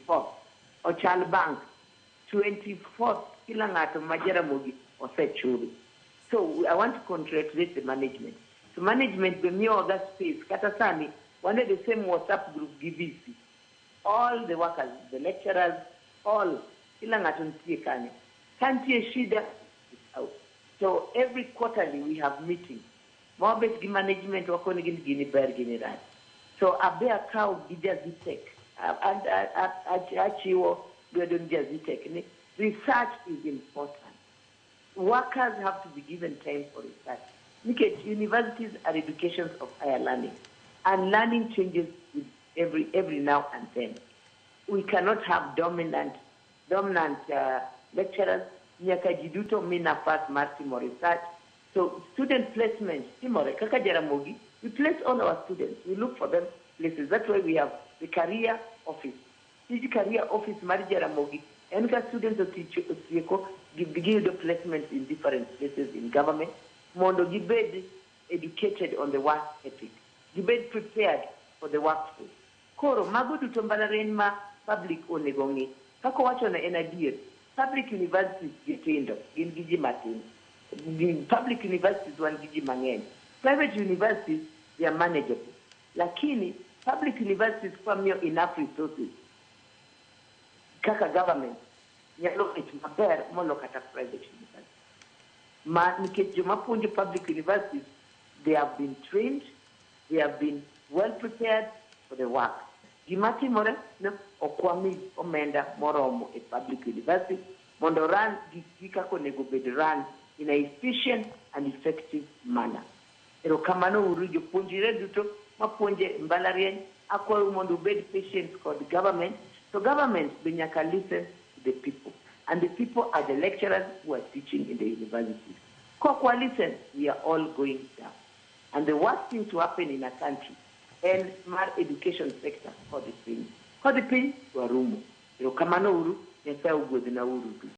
24th, Ochal Bank, 24th, kila ngato ma Jaramogi osechuli. So I want to congratulate the management. So management, the new other space, Katasani, one of the same WhatsApp group, GVC, all the workers, the lecturers, all, kila ngato ntiekane. Kantie shida is out. So every quarterly we have meetings. Mobet gi management wako ni gini ber gini rat. So abe akao gija zitek. And achiwo gwadon jazitek. Research is important. Workers have to be given time for research. Because universities are educations of higher learning. And learning changes with every now and then. We cannot have dominant lecturers. Nyakajiduto mina fast martimo research. So student placement, Timore, Kaka Jaramogi, we place all our students. We look for them places. That's why we have the career office. This career office, Mari Jaramogi, and students of Tieko give the placements in different places in government. Mondo Gibed educated on the work ethic. Gibed prepared for the workforce. Koro, Magudu Tombalarenma, public onegongi. Kako wacho na enadir. Public universities get in Gigi Martin. The public universities want Gigi Mangen. Private universities, they are manageable. Lakini, public universities come enough resources. Kaka government, nyalo maber molo kata private universities. Nikejumapunji public universities, they have been trained, they have been well prepared for the work. Gimati more no okwami omenda moromo a public university mondo run gika konego bed run in an efficient and effective manner. Ero kamano urujo punjire duto mapunje mbalariany akwa mondo bed patient for the government. So government benyaka listen to the people, and the people are the lecturers who are teaching in the universities. Kwa listen, we are all going down. And the worst thing to happen in a country and smart education sector for the pain. For the pain, warumo. Ero kamano uru, yesa ugodi na uru.